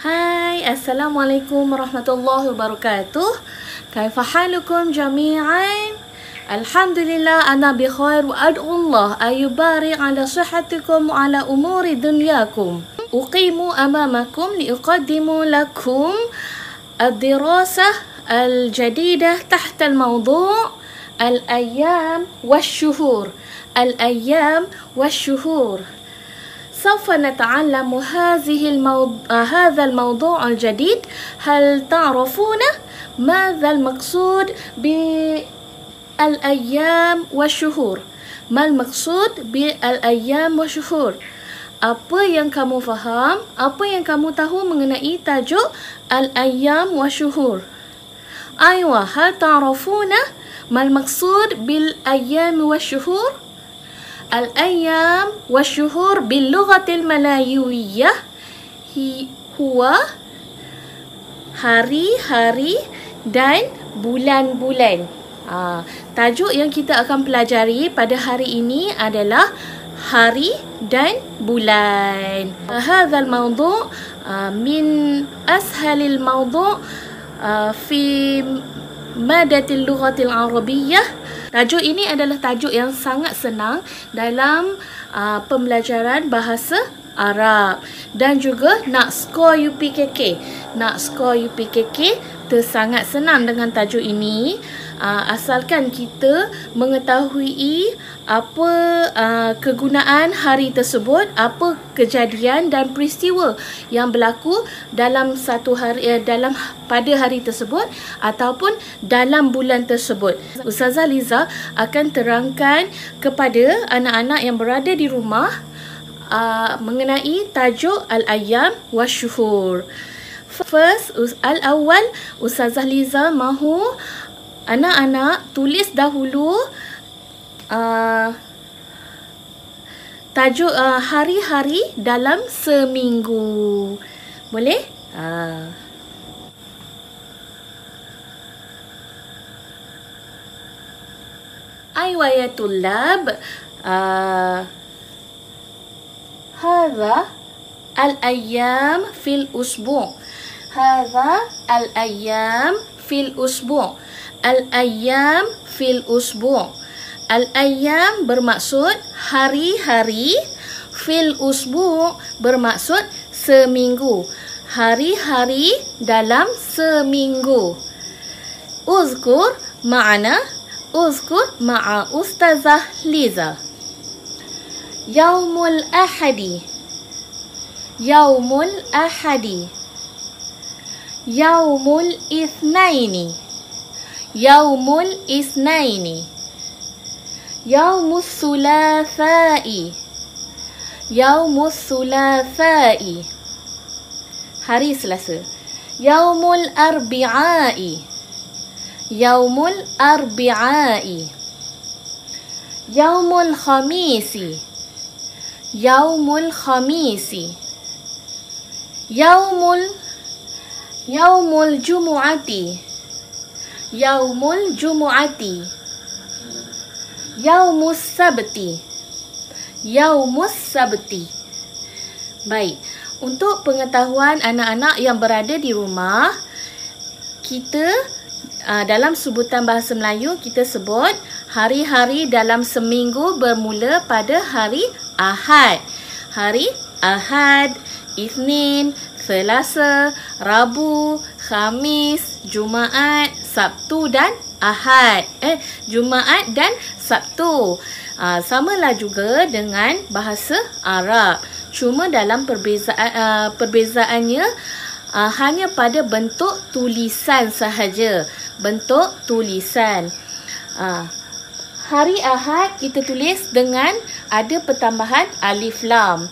Hai, Assalamualaikum warahmatullahi wabarakatuh. Kaifa halukum jami'an? Alhamdulillah ana bi khair wa ad'u Allah ayubarik ala sihhatikum wa ala umuri dunyakum. Uqimu amamakum liuqaddimu lakum ad-dirasah al-jadidah tahta al-mawdu' al-ayyam wash-shuhur. Al-ayyam wash-shuhur. سوف نتعلم هذا الموضوع الجديد. هل تعرفون ماذا المقصود بالأيام والشهور؟ ما المقصود بالأيام والشهور? Apa yang kamu faham? Apa yang kamu tahu mengenai tajuk al-ayyam wasyuhur? Aywa, hal ta'rafuna ma al-maqsud bil-ayyam wasyuhur? Al-ayyam wasyuhur bil-lughatil malayuiyah huwa hari-hari dan bulan-bulan. Tajuk yang kita akan pelajari pada hari ini adalah hari dan bulan. Hadzal mawdu' min ashalil mawdu' fi madatil lughatil arabiyyah. Tajuk ini adalah tajuk yang sangat senang dalam pembelajaran bahasa Arab. Dan juga nak skor UPKK. Nak skor UPKK sangat senang dengan tajuk ini. Asalkan kita mengetahui apa kegunaan hari tersebut, apa kejadian dan peristiwa yang berlaku dalam satu hari, pada hari tersebut ataupun dalam bulan tersebut. Ustazah Liza akan terangkan kepada anak-anak yang berada di rumah mengenai tajuk al-ayyam wasyuhur. First, al-awwal, Ustazah Liza mahu anak-anak tulis dahulu tajuk hari-hari dalam seminggu. Boleh? Aywa ya tullab, hadha al-ayyam fil usbu'. Hadha al-ayyam fil usbu'. Al-ayyam fil usbu'. Al-ayyam bermaksud hari-hari. Fil usbu' bermaksud seminggu. Hari-hari dalam seminggu. Uzkur ma'a Ustazah Liza. Yaumul ahadi. Yaumul ahadi. Yaumul ithnaini. Yaumul isnaini. Yaumus sulathai. Yaumus sulathai. Hari Selasa. Yaumul arbi'ai. Yaumul arbi'ai. Yaumul khamisi. Yaumul khamisi. Yaumul jumu'ati. Yaumul jumu'ati. Yaumus sabti. Yaumus sabti. Baik, untuk pengetahuan anak-anak yang berada di rumah, kita dalam sebutan bahasa Melayu kita sebut hari-hari dalam seminggu bermula pada hari Ahad. Hari Ahad, Isnin, Selasa, Rabu, Khamis, Jumaat, Sabtu dan Ahad. Jumaat dan Sabtu. Samalah juga dengan bahasa Arab. Cuma dalam perbezaannya hanya pada bentuk tulisan sahaja. Bentuk tulisan. Hari Ahad kita tulis dengan ada pertambahan alif lam.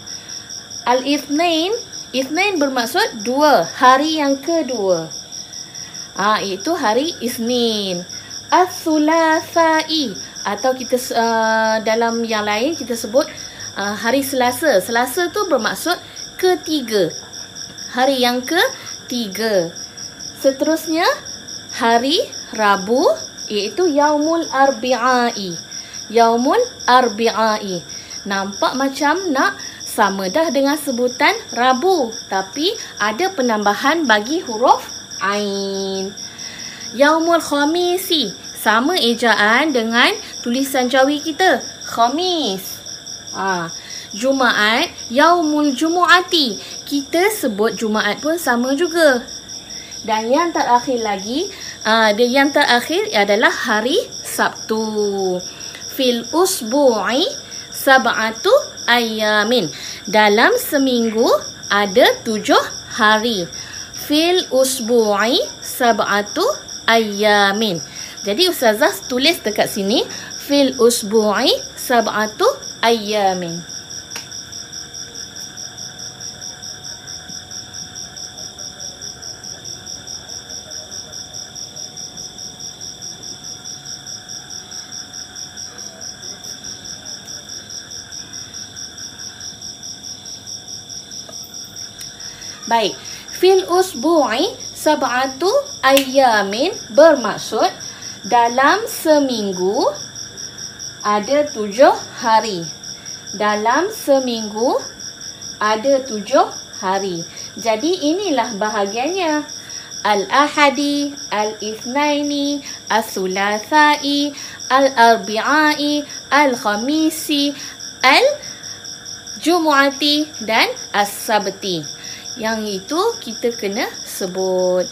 Al-Ithnain, Ithnain bermaksud dua, hari yang kedua. Iaitu hari Isnin. As-Sulathai, atau kita dalam yang lain kita sebut hari Selasa. Selasa tu bermaksud ketiga. Hari yang ketiga. Seterusnya hari Rabu iaitu Yaumul Arbi'ai. Yaumul Arbi'ai. Nampak macam nak sama dah dengan sebutan Rabu, tapi ada penambahan bagi huruf Ain. Yaumul Khamisi, sama ejaan dengan tulisan Jawi kita, Khamis. Jumaat, Yaumul Jumu'ati, kita sebut Jumaat pun sama juga. Dan yang terakhir lagi, yang terakhir adalah hari Sabtu. Fil usbu'i sab'atu ayamin. Dalam seminggu ada 7 hari. Fil usbu'i sab'atu ayamin. Jadi Ustazah tulis dekat sini, fil usbu'i sab'atu ayamin. Baik, fil usbu'i sab'atu ayamin bermaksud dalam seminggu ada 7 hari. Dalam seminggu ada 7 hari. Jadi inilah bahagiannya. Al-Ahadi, Al-Ithnaini, Al-Thulathai, Al-Arbi'ai, Al-Khamisi, Al-Jumu'ati dan As-Sabti. Yang itu kita kena sebut.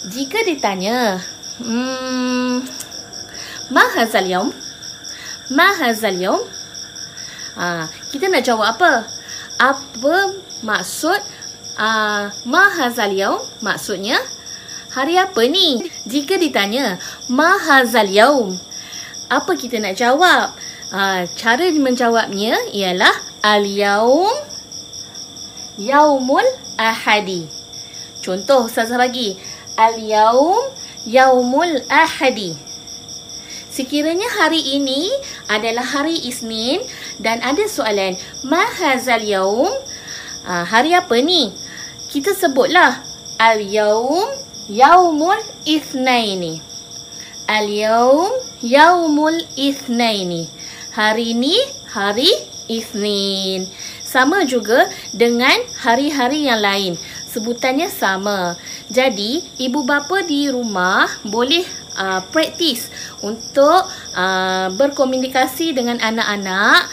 Jika ditanya, Ma hazal yaum? Ma hazal yaum? Kita nak jawab apa? Apa maksud ma hazal yaum? Maksudnya hari apa ni? Jika ditanya ma hazal yaum, apa kita nak jawab? Cara menjawabnya ialah al-yaum yaumul ahadi. Contoh Ustazah bagi, al-yaum yaumul ahadi. Sekiranya hari ini adalah hari Isnin dan ada soalan, ma hazal yaum? Hari apa ni? Kita sebutlah al-yaum yaumul ithnaini. Al-yaum yaumul ithnaini. Hari ini hari Isnin. Sama juga dengan hari-hari yang lain. Sebutannya sama. Jadi, ibu bapa di rumah boleh praktis untuk berkomunikasi dengan anak-anak,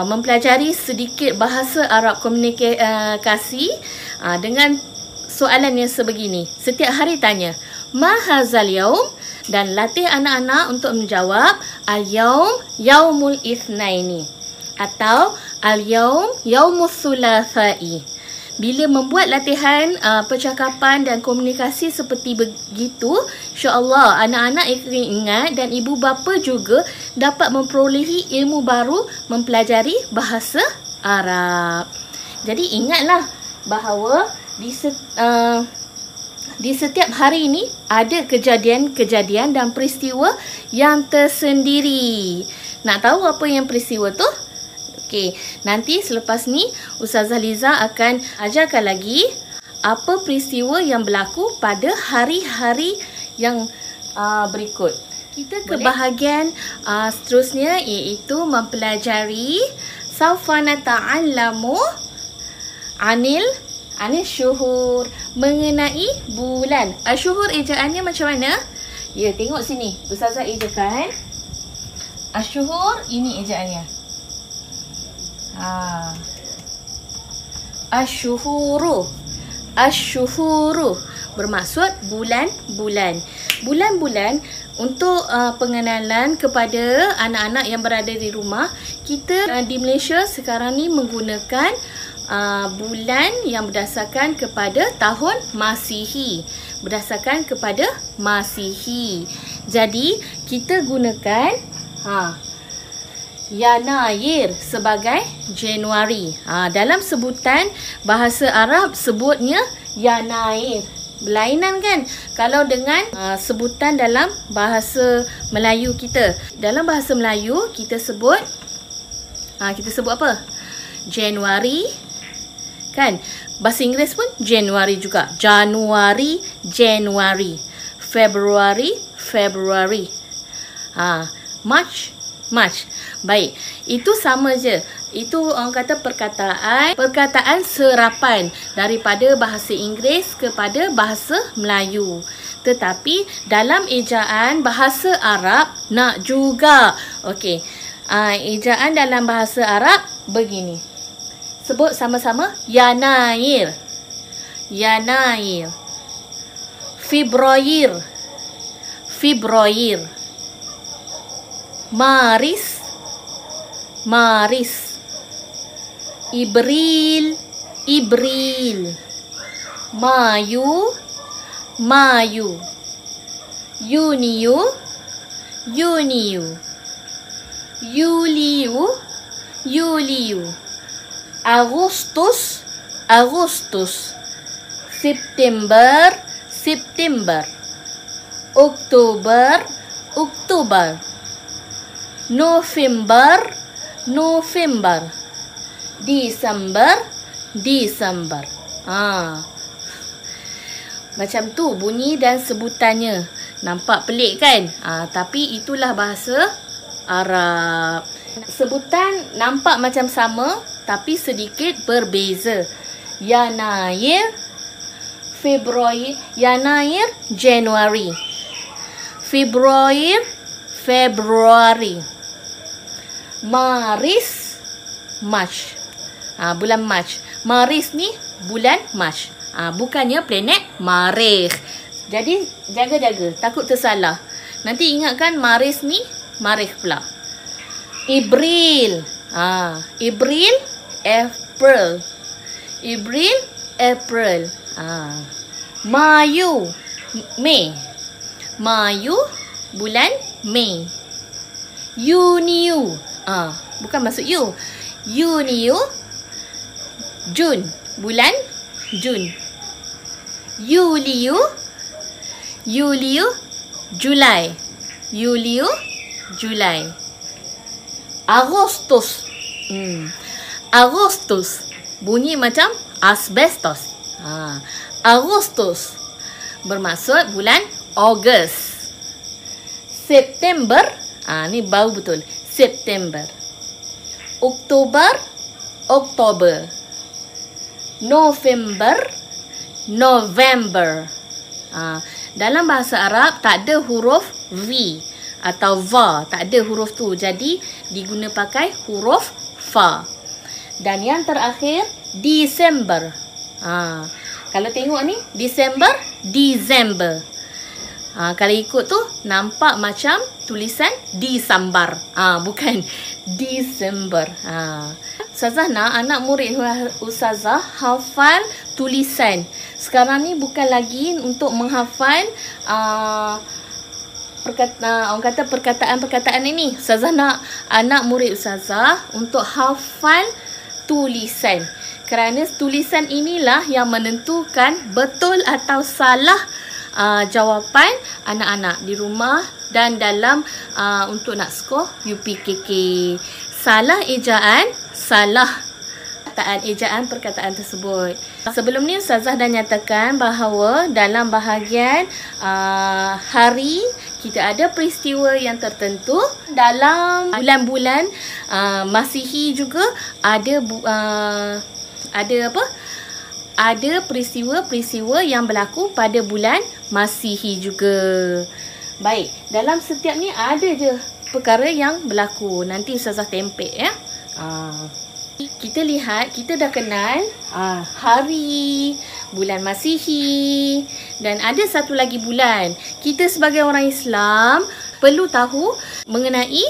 mempelajari sedikit bahasa Arab komunikasi dengan soalan yang sebegini. Setiap hari tanya, ma hazal yaum? Dan latih anak-anak untuk menjawab al-yaum yaumul ithnaini atau al-yaum yaumus thulathai. Bila membuat latihan percakapan dan komunikasi seperti begitu, insya-Allah anak-anak akan ingat dan ibu bapa juga dapat memperolehi ilmu baru mempelajari bahasa Arab. Jadi ingatlah bahawa di setiap hari ini ada kejadian-kejadian dan peristiwa yang tersendiri. Nak tahu apa yang peristiwa tu? Okey, nanti selepas ni Ustazah Liza akan ajarkan lagi apa peristiwa yang berlaku pada hari-hari yang berikut. Kita ke bahagian seterusnya, iaitu mempelajari saufa nata'allamu anil syuhur, mengenai bulan. Syuhur ejaannya macam mana? Ya, tengok sini. Ustazah ejakan. Syuhur, ini ejaannya. Asyuhuru. Asyuhuru bermaksud bulan-bulan. Bulan-bulan untuk pengenalan kepada anak-anak yang berada di rumah. Kita di Malaysia sekarang ni menggunakan bulan yang berdasarkan kepada tahun Masihi. Berdasarkan kepada Masihi. Jadi kita gunakan Yanair sebagai Januari. Dalam sebutan bahasa Arab sebutnya Yanair. Berlainan kan? Kalau dengan sebutan dalam bahasa Melayu kita. Dalam bahasa Melayu kita sebut apa? Januari. Kan? Bahasa Inggeris pun Januari juga. Januari, January. February, February. March, March. Baik. Itu sama je. Itu orang kata perkataan serapan daripada bahasa Inggeris kepada bahasa Melayu. Tetapi dalam ejaan bahasa Arab nak juga. Okey. Ejaan dalam bahasa Arab begini. Sebut sama-sama. Yanair. Yanair. Februar. Februar. Maris. Maris. Ibril. Ibril. Mayu. Mayu. Yuniu. Yuniu. Yuliu. Yuliu. Agustus. Agustus. September. September. Oktober. Oktober. November. November. Desember. Desember. Macam tu bunyi dan sebutannya. Nampak pelik kan? Tapi itulah bahasa Arab. Sebutan nampak macam sama tapi sedikit berbeza. Yanair, Februari. Yanair, January. Februari, Februari. Maris, March. Bulan March. Maris ni bulan March. Bukannya planet Marikh. Jadi jaga-jaga, takut tersalah. Nanti ingatkan Maris ni Marikh pula. Ibril. Ibril, April. Ibril, April. Mayu, Mei. Mayu, bulan Mei. Yuniu. Bukan masuk you. Yuniu, Jun. Bulan Jun. Yuliu. Yuliu, Julai. Yuliu, Julai. Agustus. Agustus. Bunyi macam asbestos. Agustus. Bermaksud bulan Ogos. September. Ni bau betul. September. Oktober. Oktober. November. November. Dalam bahasa Arab tak ada huruf V atau Va. Tak ada huruf tu. Jadi diguna pakai huruf Fa. Dan yang terakhir December. Kalau tengok ni December, December. Kalau ikut tu nampak macam tulisan Disambar. Bukan December. Ustazah nak anak murid Ustazah hafal tulisan. Sekarang ni bukan lagi untuk menghafal orang kata perkataan-perkataan ini. Ustazah nak anak murid Ustazah untuk hafal tulisan. Kerana tulisan inilah yang menentukan betul atau salah jawapan anak-anak di rumah dan dalam untuk nak skor UPKK. Salah ejaan, salah ejaan perkataan tersebut. Sebelum ni Ustazah dah nyatakan bahawa dalam bahagian hari kita ada peristiwa yang tertentu. Dalam bulan-bulan Masihi juga ada ada peristiwa-peristiwa yang berlaku pada bulan Masihi juga. Baik, dalam setiap ni ada je perkara yang berlaku. Nanti Ustazah tempel ya. Kita lihat, kita dah kenal hari, bulan Masihi dan ada satu lagi bulan. Kita sebagai orang Islam perlu tahu mengenai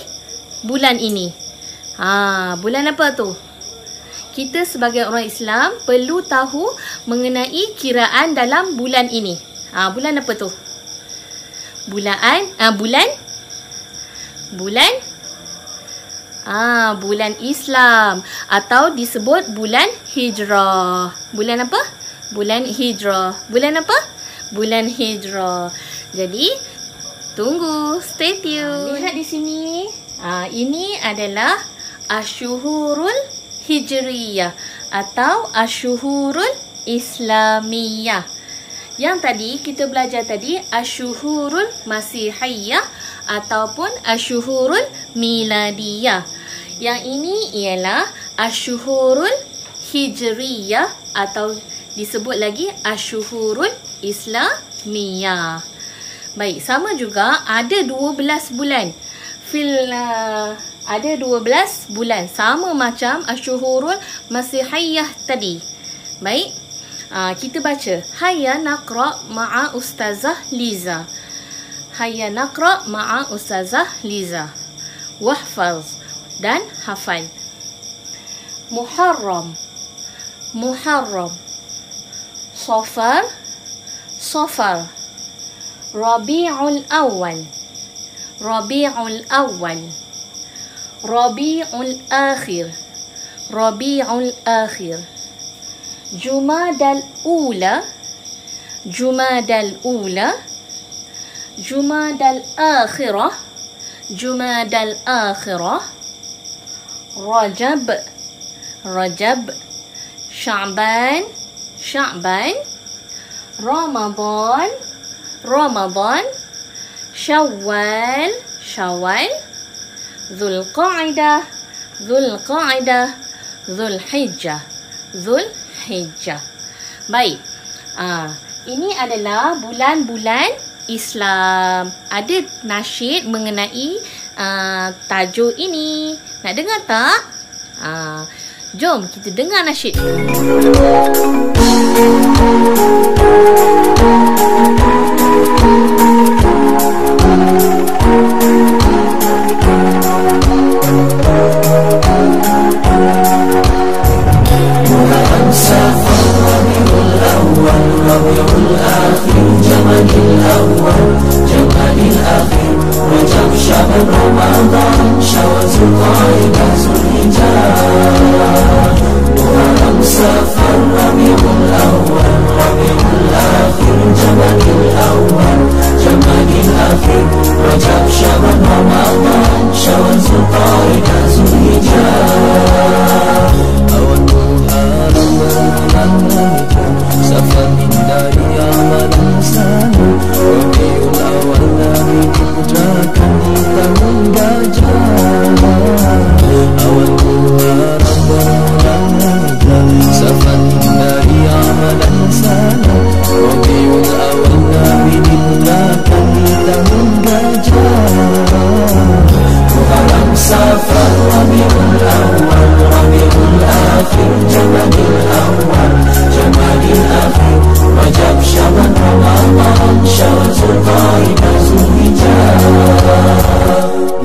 bulan ini. Bulan apa tu? Kita sebagai orang Islam perlu tahu mengenai kiraan dalam bulan ini. Bulan apa tu? Bulan Islam atau disebut bulan Hijrah. Bulan apa? Bulan Hijrah. Bulan apa? Bulan Hijrah. Jadi tunggu, stay tune. Lihat di sini. Ini adalah Asyhurul Hijriyah atau Asyhurul Islamiyah. Yang tadi kita belajar tadi Asyuhurul Masihiyah ataupun Asyuhurul Miladiyah. Yang ini ialah Asyuhurul Hijriyah atau disebut lagi Asyuhurul Islamiyah. Baik, sama juga ada 12 bulan. Ada 12 bulan sama macam Asyuhurul Masihiyah tadi. Baik, kita baca. Hayya naqra ma'a Ustazah Liza. Hayya naqra ma'a Ustazah Liza. Wahfaz, dan hafal. Muharram, Muharram. Safar, Safar. Rabi'ul Awal, Rabi'ul Awal. Rabi'ul Akhir, Rabi'ul Akhir. Jumadal Ula, Jumadal Ula. Jumadal Akhirah, Jumadal Akhirah. Rajab, Rajab. Sya'ban, Sya'ban. Ramadan, Ramadan. Syawal, Syawal. Zulqa'dah, Zulqa'dah. Zulhijjah, Zulhijjah. Baik, ini adalah bulan-bulan Islam. Ada nasyid mengenai tajuk ini. Nak dengar tak? Jom kita dengar nasyid.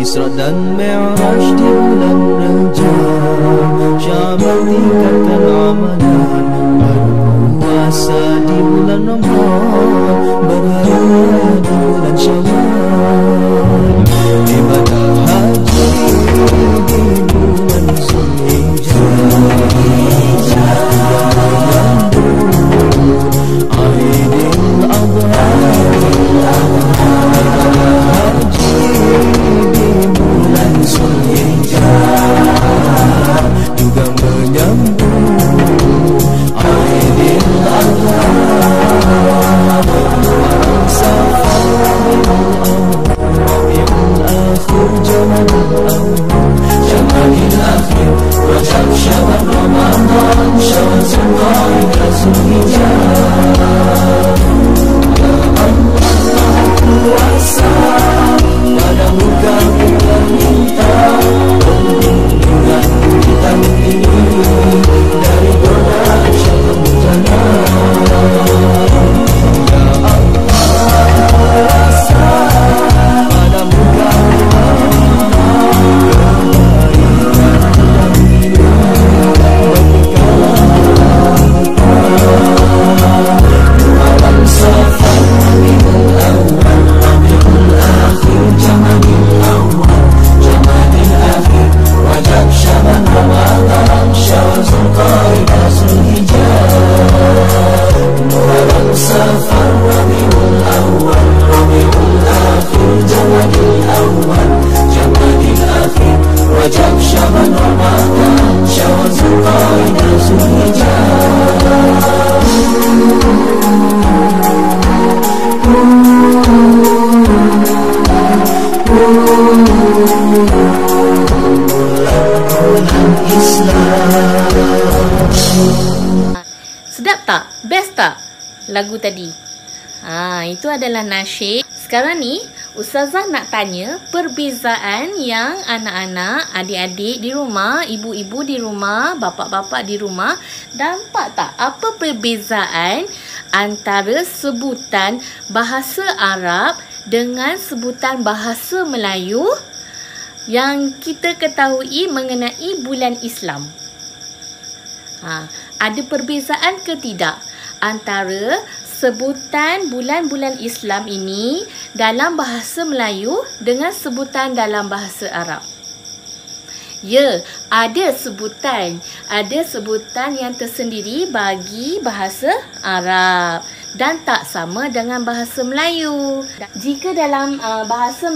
Isra dan Mi'raj di bulan Rajab, Sya'ban tingkatkan amalan, berpuasa di bulan Ramadan, berhari di bulan Syawal, ibadah haji di bulan Zulhijjah, Aidil Adha, juga menyambut Aidil Adha, Safar, Rabi'ul Akhir, Jamadil Awwal, Jamadil Akhir, Rajab, Sya'ban, Ramadan, Syawal, Zulqa'dah, Zulhijjah. Ya Allah, kuasa padamu kami meminta perlindungan di tahun ini dari godaan syaitan bencana. Ya Allah, kuasa padamu kami meminta kebaikan dan hidup bagi kalangan malam Safar, Rabiul Awal, Rabiul Akhir, Jamadil Awal, Jamadil Akhir, Rajab, Sya'ban, Ramadan, Syawal, Zulqa'dah, Zulhijjah. tak? Best tak lagu tadi? Itu adalah nasyid. Sekarang ni Ustazah nak tanya perbezaan yang anak-anak, adik-adik di rumah, ibu-ibu di rumah, bapa-bapa di rumah, nampak tak apa perbezaan antara sebutan bahasa Arab dengan sebutan bahasa Melayu yang kita ketahui mengenai bulan Islam? Ada perbezaan ke tidak antara sebutan bulan-bulan Islam ini dalam bahasa Melayu dengan sebutan dalam bahasa Arab? Ya, ada sebutan. Ada sebutan yang tersendiri bagi bahasa Arab dan tak sama dengan bahasa Melayu. Jika dalam bahasa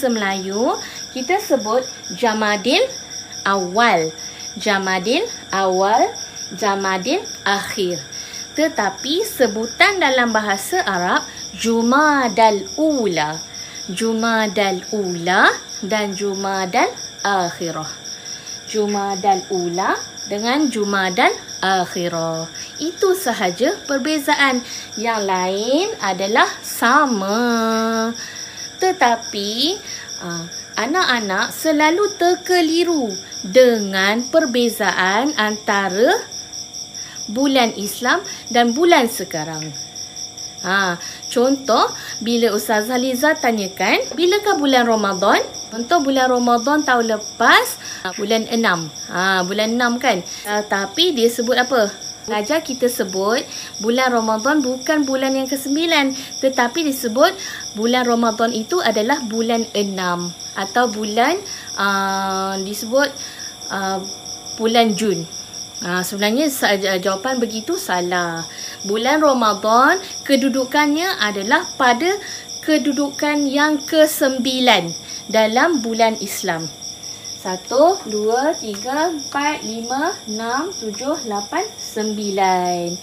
Melayu, kita sebut Jamadil Awal, Jamadil Awal, Jamadil Akhir. Tetapi sebutan dalam bahasa Arab Jumadal Ula, Jumadal Ula dan Jumadal Akhirah. Jumadal Ula dengan Jumadal Akhirah. Itu sahaja perbezaan. Yang lain adalah sama. Tetapi anak-anak selalu terkeliru dengan perbezaan antara bulan Islam dan bulan sekarang. Contoh, bila Ustazah Liza tanyakan, bilakah bulan Ramadan? Contoh bulan Ramadan tahun lepas, bulan 6. Bulan 6 kan? Tapi dia sebut apa? Saja kita sebut bulan Ramadan bukan bulan yang ke-9, tetapi disebut bulan Ramadan itu adalah bulan 6 atau bulan disebut bulan Jun. Sebenarnya jawapan begitu salah. Bulan Ramadan kedudukannya adalah pada kedudukan yang ke-9 dalam bulan Islam. 1, 2, 3, 4, 5, 6, 7, 8, 9.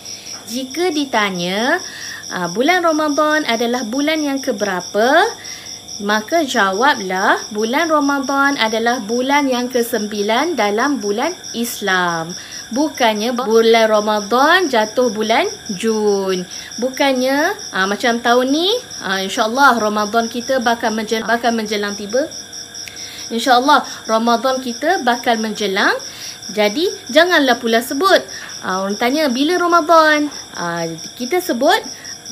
Jika ditanya bulan Ramadan adalah bulan yang keberapa, maka jawablah bulan Ramadan adalah bulan yang ke-9 dalam bulan Islam. Bukannya bulan Ramadan jatuh bulan Jun. Bukannya macam tahun ni insya-Allah Ramadan kita bakal menjelang tiba. InsyaAllah Ramadan kita bakal menjelang. Jadi janganlah pula sebut orang tanya bila Ramadan, kita sebut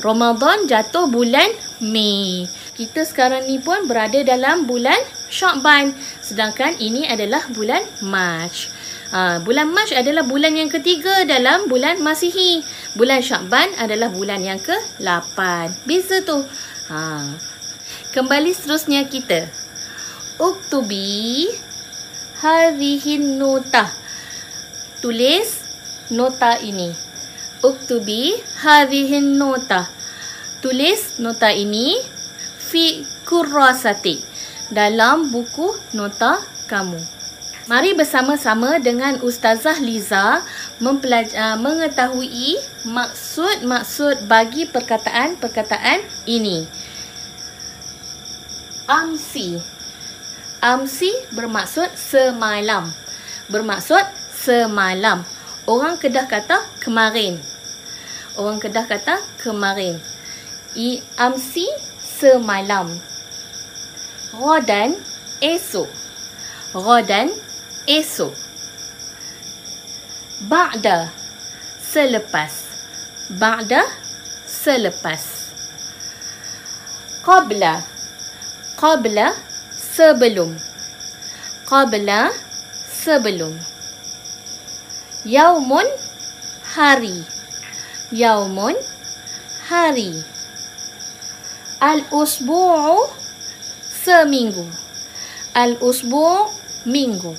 Ramadan jatuh bulan Mei. Kita sekarang ni pun berada dalam bulan Syakban, sedangkan ini adalah bulan Mac. Bulan Mac adalah bulan yang ketiga dalam bulan Masihi. Bulan Syakban adalah bulan yang ke-8. Beza tu. Kembali seterusnya kita. Uktubi hadhihin notah. Tulis nota ini. Uktubi hadhihin notah. Tulis nota ini fi kurrasati, dalam buku nota kamu. Mari bersama-sama dengan Ustazah Liza mengetahui maksud-maksud bagi perkataan-perkataan ini. Amsi. Amsi bermaksud semalam. Bermaksud semalam. Orang Kedah kata kemarin. Orang Kedah kata kemarin. Amsi semalam. Ghadan esok. Ghadan esok. Ba'da selepas. Ba'da selepas. Qabla. Qabla sebelum. Qabla sebelum. Yaumun hari. Yaumun hari. Al-usbu'u seminggu. Al-usbu' minggu.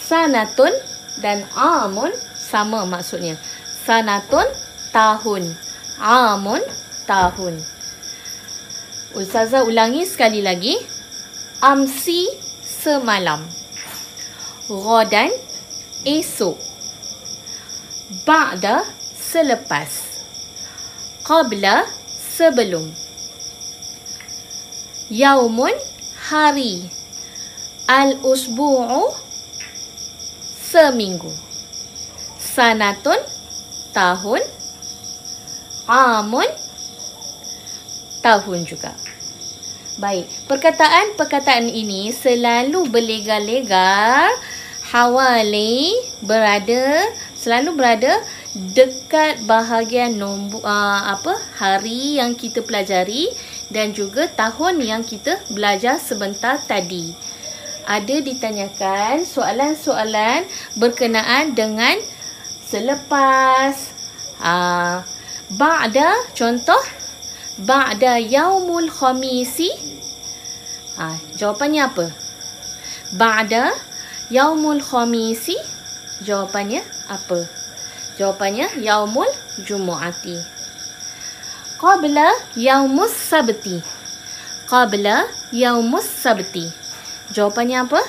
Sanatun dan amun sama maksudnya. Sanatun tahun. Amun tahun. Ustazah ulangi sekali lagi. Amsi semalam. Ghadan esok. Ba'da selepas. Qabla sebelum. Yaumun hari. Al-usbu'u seminggu. Sanatun, tahun. Amun, tahun juga. Baik, perkataan-perkataan ini selalu berlegar-legar, selalu berada dekat bahagian nombor hari yang kita pelajari dan juga tahun yang kita belajar sebentar tadi. Ada ditanyakan soalan-soalan berkenaan dengan selepas, ba'da, contoh ba'da yaumul khamisi. Jawapannya apa? Ba'da yaumul khamisi, jawapannya apa? Jawapannya yaumul jumu'ati. Qabla yaumus sabti. Qabla yaumus sabti, jawapannya apa?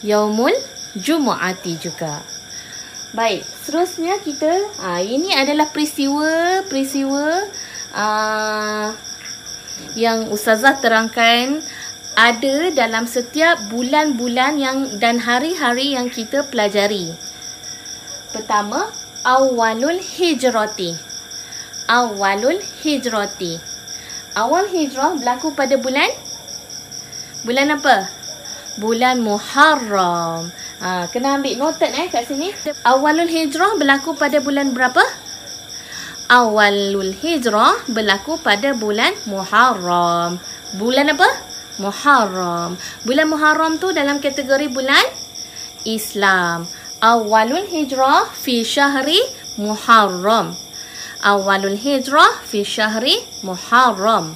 Yaumul jumu'ati juga. Baik, seterusnya kita, ini adalah peristiwa yang Ustazah terangkan ada dalam setiap bulan-bulan dan hari-hari yang kita pelajari. Pertama, awalul hijrati. Awalul hijrati. Awal hijrah berlaku pada bulan apa? Bulan Muharram. Kena ambil noted kat sini. Awalul hijrah berlaku pada bulan berapa? Awalul hijrah berlaku pada bulan Muharram. Bulan apa? Muharram. Bulan Muharram tu dalam kategori bulan Islam. Awalul hijrah fi syahri Muharram. Awalul hijrah fi syahri Muharram.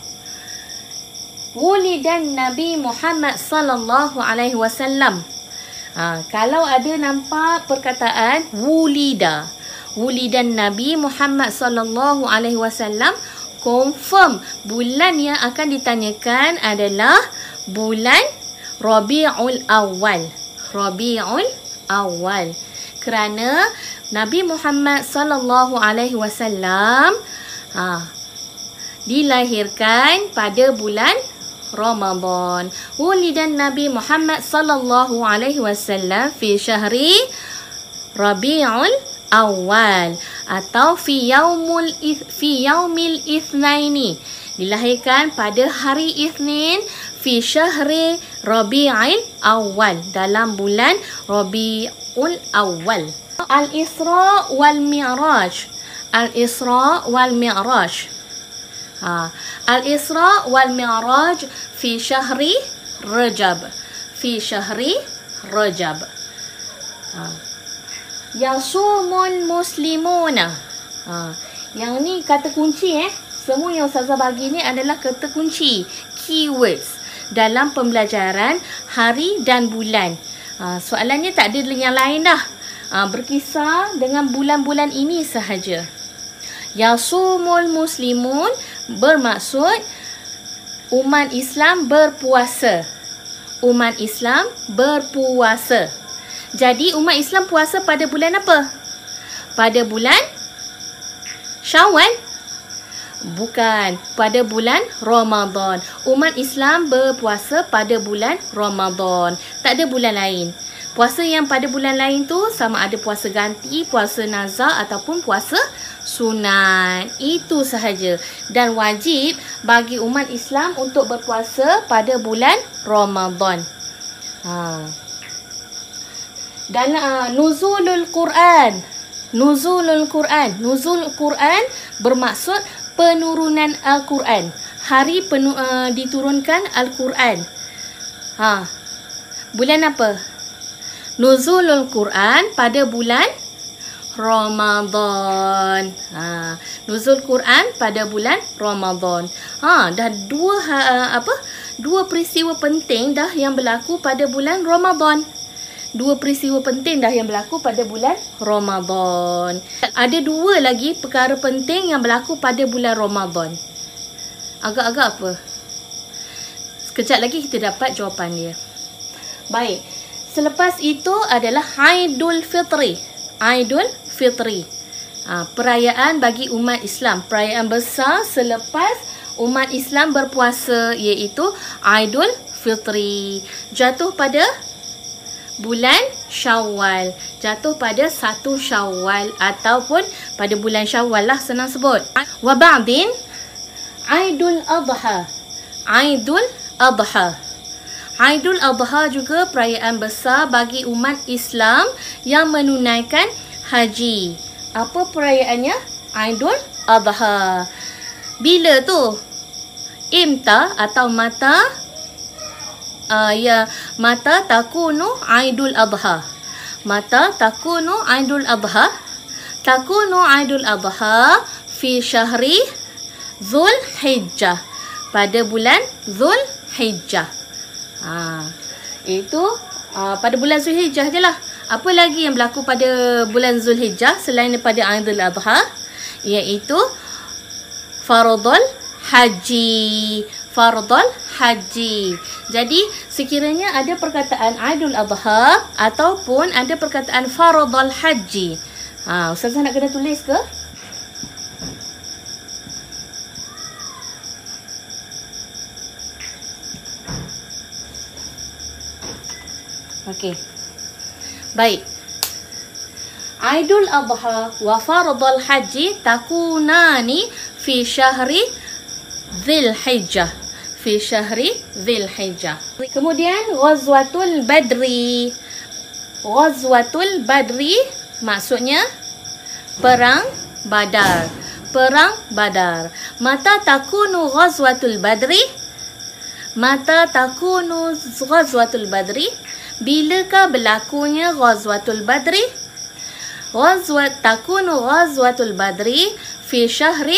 Wulidan Nabi Muhammad sallallahu alaihi wasallam. Kalau ada nampak perkataan wulida, wulidan Nabi Muhammad sallallahu alaihi wasallam, confirm bulan yang akan ditanyakan adalah bulan Rabiul Awal. Rabiul Awal. Kerana Nabi Muhammad sallallahu alaihi wasallam dilahirkan pada bulan Ramadan. Wulidan Nabi Muhammad sallallahu alaihi wasallam fi syahri Rabiul Awal atau fi yaumil itsnaini. Dilahirkan pada hari Isnin fi syahri Rabiul Awal, dalam bulan Rabiul Awal. Al-Isra wal Mi'raj. Al-Isra wal Mi'raj. Al-Isra wal Mi'raj fi syahri Rajab. Fi syahri Rajab. Yasumul muslimuna. Yang ni kata kunci Semua yang Ustazah bagi ni adalah kata kunci, keywords dalam pembelajaran hari dan bulan. Soalannya tak ada yang lain dah. Berkisar dengan bulan-bulan ini sahaja. Yasumul muslimun bermaksud umat Islam berpuasa. Umat Islam berpuasa. Jadi umat Islam puasa pada bulan apa? Pada bulan Syawal? Bukan, pada bulan Ramadan. Umat Islam berpuasa pada bulan Ramadan. Tak ada bulan lain. Puasa yang pada bulan lain tu sama ada puasa ganti, puasa nazar ataupun puasa sunat. Itu sahaja. Dan wajib bagi umat Islam untuk berpuasa pada bulan Ramadan. Dan nuzulul Quran. Nuzulul Quran. Nuzul Quran bermaksud penurunan Al-Quran. Hari diturunkan Al-Quran. Bulan apa? Nuzulul Quran pada bulan Ramadan. Nuzul Quran pada bulan Ramadan. Dah dua peristiwa penting dah yang berlaku pada bulan Ramadan. Dua peristiwa penting dah yang berlaku pada bulan Ramadan. Ada dua lagi perkara penting yang berlaku pada bulan Ramadan. Agak-agak apa? Sekejap lagi kita dapat jawapan dia. Baik. Selepas itu adalah Aidul Fitri. Aidul Fitri. Perayaan bagi umat Islam. Perayaan besar selepas umat Islam berpuasa, iaitu Aidul Fitri. Jatuh pada bulan Syawal. Jatuh pada 1 Syawal ataupun pada bulan Syawal lah, senang sebut. Wa ba'din Aidul Adha. Aidul Adha. Aidul Adha juga perayaan besar bagi umat Islam yang menunaikan haji. Apa perayaannya? Aidul Adha. Bila tu? Imta atau mata mata takunu Aidul Adha. Mata takunu Aidul Adha. Takunu Aidul Adha fi syahri Zul Hijjah. Pada bulan Zul Hijjah. Itu pada bulan Zul Hijjah je lah. Apa lagi yang berlaku pada bulan Zul Hijjah selain daripada Aidul Adha? Iaitu Faradul Haji. Faradul Haji. Jadi sekiranya ada perkataan Aidul Adha ataupun ada perkataan Faradul Haji. Ustazah nak kena tulis ke? Okey. Baik. Aidul Adha wa Faradul Haji takunani fi syahri Dzul Hijjah. Fi syahri Dzul Hijjah. Kemudian Ghazwatul Badri. Ghazwatul Badri maksudnya perang Badar. Perang Badar. Mata takunu Ghazwatul Badri? Mata takunu Ghazwatul Badri? Bilakah berlakunya Ghazwatul Badri? Takunu Ghazwatul Badri fi syahri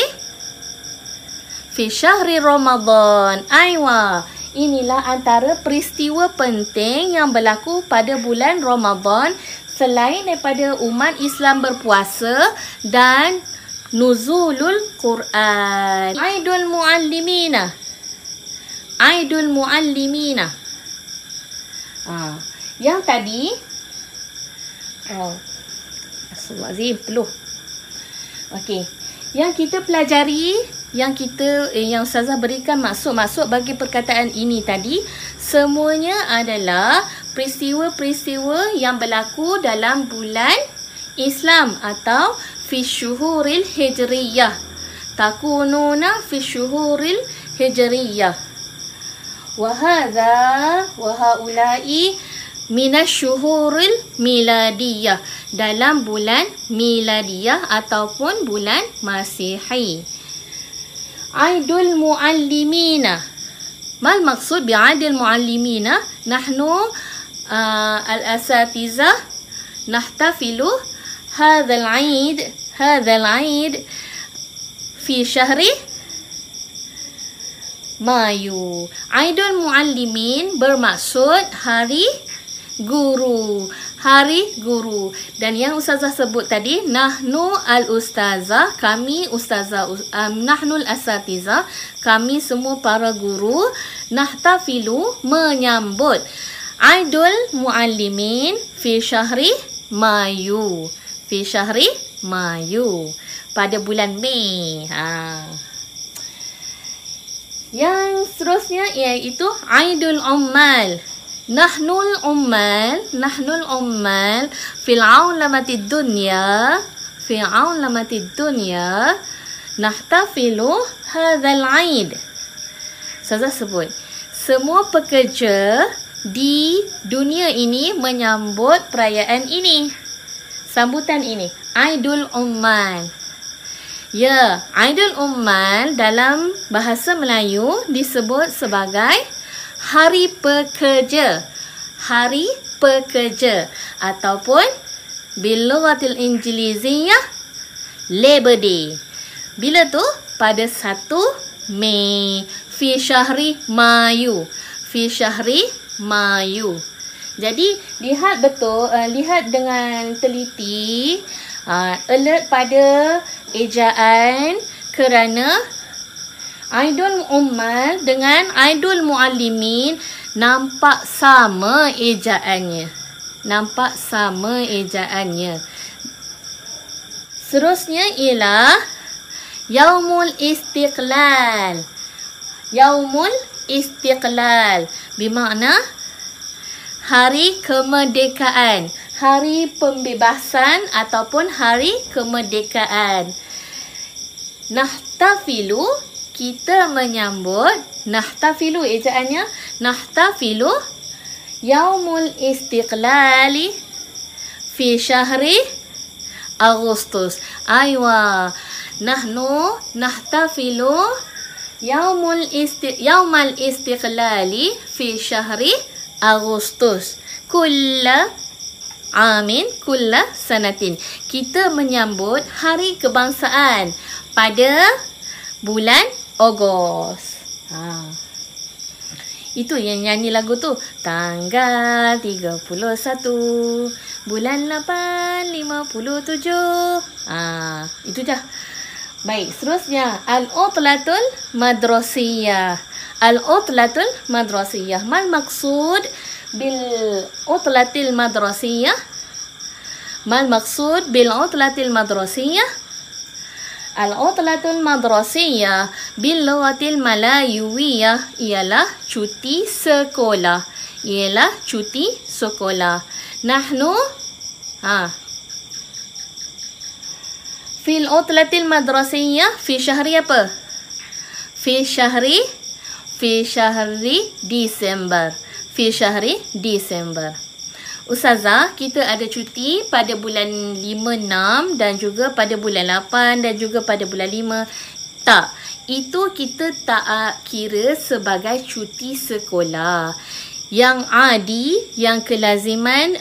Ramadan. Aywa. Inilah antara peristiwa penting yang berlaku pada bulan Ramadan selain daripada umat Islam berpuasa dan nuzulul Quran. Aidul Muallimina. Aidul Muallimina. Yang tadi Astagfirullahaladzim, peluh. Okey. Yang kita pelajari, yang Ustazah berikan maksud-maksud bagi perkataan ini tadi, semuanya adalah peristiwa-peristiwa yang berlaku dalam bulan Islam atau fi syuhuril hijriyah. Takununa fi syuhuril hijriyah. Wa hadza wa haula'i minasyuhuril miladiyah, dalam bulan miladiyah ataupun bulan Masihi. Aidul Muallimina. Mal maksud bi Aidul Muallimina? Nahnu al-asatizah nahtafilu hadzal Eid fi syahri Mayu. Aidul Muallimin bermaksud hari guru. Hari guru. Dan yang Ustazah sebut tadi, nahnu al-ustazah, kami ustazah, nahnu al-asatizah, kami semua para guru, nahtafilu, menyambut Aidul Muallimin fi syahri Mayu. Fi syahri Mayu. Pada bulan Mei. Yang seterusnya iaitu Aidul Ummal. Nahnul Ummal fil aulamati dunya, fi aulamati dunya nahtafilu hadzal Aid. Ustazah sebut, semua pekerja di dunia ini menyambut perayaan ini, sambutan ini, Aidul Ummal. Ya, Aidul Ummal dalam bahasa Melayu disebut sebagai Hari Pekerja. Hari Pekerja ataupun bilughatil Injiliziyah Labor Day. Bila tu? Pada 1 Mei fi syahri Mayu. Fi syahri Mayu. Jadi lihat betul, lihat dengan teliti, alert pada ejaan, kerana Aidul Ummal dengan Aidul Muallimin nampak sama ejaannya. Nampak sama ejaannya. Seterusnya ialah Yaumul Istiqlal. Yaumul Istiqlal bermakna hari kemerdekaan. hari pembebasan ataupun hari kemerdekaan. Nahtafilu, kita menyambut. Nahtafilu ejaannya nahtafilu yaumul istiqlali fi syahri Agustus. Aywa, nahnu nahtafilu yaumal istiqlali fi syahri Agustus. Kulla amin, kulla sanatin. Kita menyambut hari kebangsaan pada bulan Ogos. Itu yang nyanyi lagu tu. Tanggal 31 bulan 8 57. Itu dah. Baik, seterusnya al-utlatul madrasiyah. Al-utlatul madrasiyah. Mal maksud bil utlatil madrasiyah? Mal maksud bil utlatil madrasiyah? Al-utlatul madrasiyah bil lughatil malayuwiyah ialah cuti sekolah. Ialah cuti sekolah. Nahnu fil utlatil madrasiyah fi syahri apa? Fi syahri Disember. Fi syahri Disember. Ustazah, kita ada cuti pada bulan 5, 6 dan juga pada bulan 8 dan juga pada bulan 5. Tak, itu kita tak kira sebagai cuti sekolah. Yang adi, yang kelaziman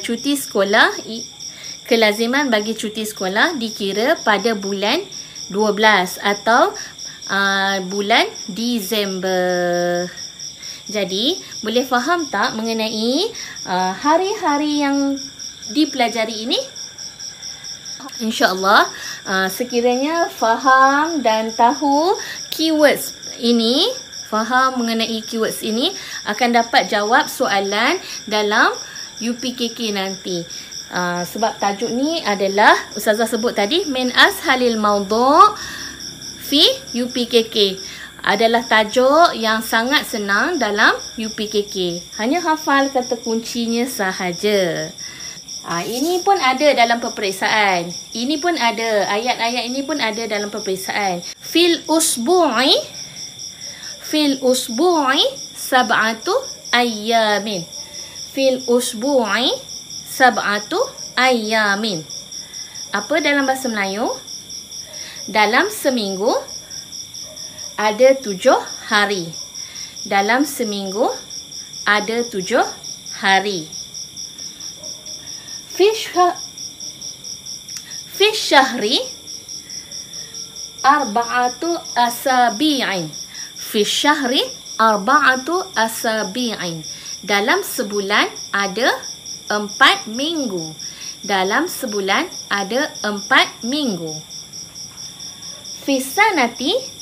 cuti sekolah, kelaziman bagi cuti sekolah dikira pada bulan 12 atau bulan Disember. Jadi, boleh faham tak mengenai hari-hari yang dipelajari ini? InsyaAllah, sekiranya faham dan tahu keywords ini, faham mengenai keywords ini, akan dapat jawab soalan dalam UPKK nanti. Sebab tajuk ni adalah, Ustazah sebut tadi, min ashalil mawdu' fi UPKK. Adalah tajuk yang sangat senang dalam UPKK. Hanya hafal kata kuncinya sahaja. Ini pun ada dalam peperiksaan. Ini pun ada. Ayat-ayat ini pun ada dalam peperiksaan. Fil usbu'i sab'atu ayyamin. Fil usbu'i sab'atu ayyamin. Apa dalam bahasa Melayu? Dalam seminggu ada 7 hari. Dalam seminggu ada 7 hari. Fi syahri arba'atu asabi'in. Fi syahri arba'atu asabi'in. Dalam sebulan ada 4 minggu. Dalam sebulan ada 4 minggu. Fi sanati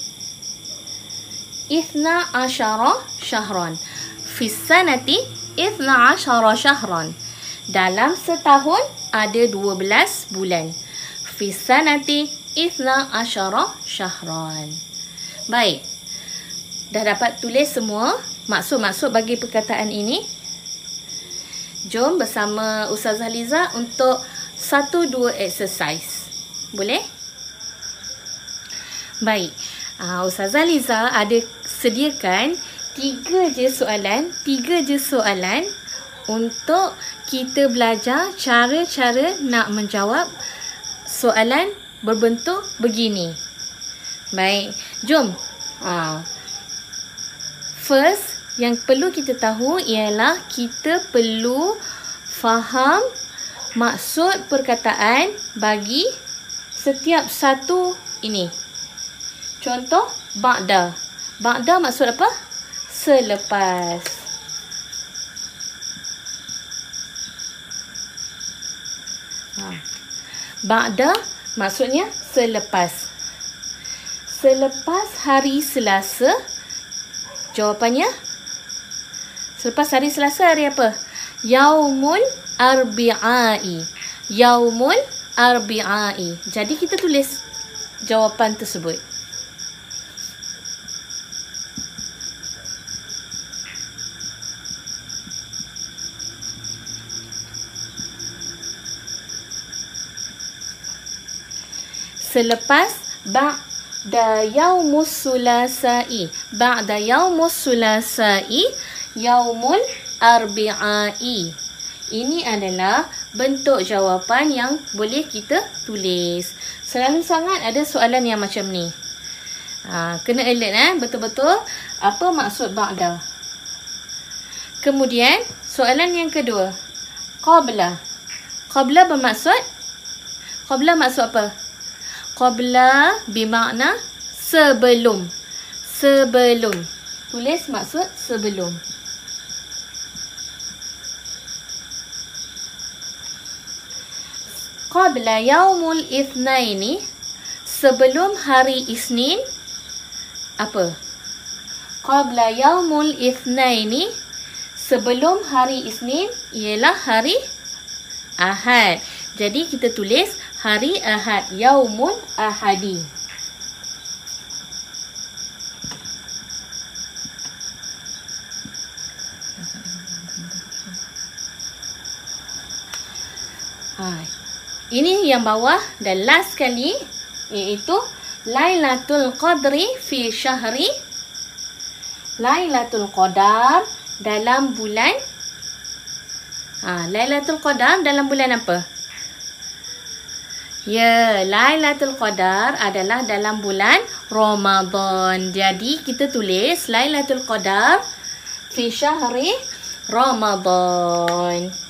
Ithna asyara syahran. Fi sanati Ithna asyara syahran. Dalam setahun ada 12 bulan. Fi sanati Ithna asyara syahran. Baik. Dah dapat tulis semua maksud-maksud bagi perkataan ini? Jom bersama Ustazah Liza untuk 1-2 exercise. Boleh? Baik. Ustazah Liza ada sediakan 3 je soalan untuk kita belajar cara-cara nak menjawab soalan berbentuk begini. Baik, jom. First, yang perlu kita tahu ialah kita perlu faham maksud perkataan bagi setiap satu ini. Contoh, ba'da. Ba'da maksud apa? Selepas. Ba'da maksudnya selepas. Selepas hari Selasa, jawapannya? Selepas hari Selasa hari apa? Yaumul Arbi'ai. Yaumul Arbi'ai. Jadi kita tulis jawapan tersebut. selepas ba'da yaumus sulasai. Ba'da yaumus sulasai yaumul arbi'ai. Ini adalah bentuk jawapan yang boleh kita tulis. Selalu sangat ada soalan yang macam ni. Kena alert betul-betul apa maksud ba'da. Kemudian soalan yang kedua, qabla. Qabla bermaksud, qabla maksud apa? Qabla bermakna sebelum. Sebelum. Tulis maksud sebelum. Qabla yaumul ithnaini, sebelum hari Isnin. Apa? Qabla yaumul ithnaini, sebelum hari Isnin ialah hari Ahad. Jadi kita tulis hari Ahad, yaumul ahadi. Ini yang bawah dan last sekali, iaitu Lailatul Qadri fi syahri. Lailatul Qadar dalam bulan. Lailatul Qadar dalam bulan apa? Ya, Lailatul Qadar adalah dalam bulan Ramadan. Jadi kita tulis Lailatul Qadar fi syahri Ramadan.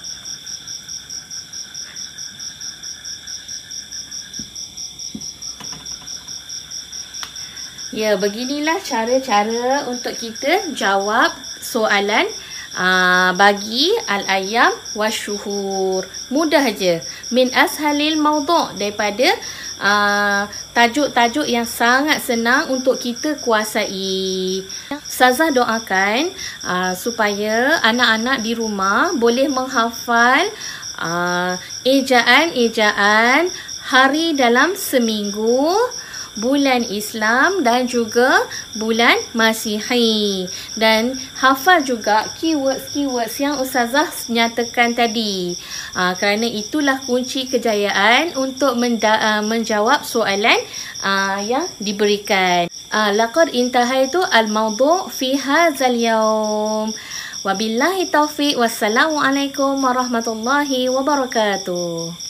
Ya, beginilah cara-cara untuk kita jawab soalan bagi al-ayyam wasyuhur. Mudah je. Min ashalil mawdu', daripada tajuk-tajuk yang sangat senang untuk kita kuasai. Ustazah doakan supaya anak-anak di rumah boleh menghafal ejaan-ejaan hari dalam seminggu, bulan Islam dan juga bulan Masihi, dan hafal juga keywords yang Ustazah nyatakan tadi. Kerana itulah kunci kejayaan untuk menjawab soalan yang diberikan. Laqad intahaitu al-mawdu' fi hadzal yaum. Wabillahi taufiq. Wassalamualaikum warahmatullahi wabarakatuh.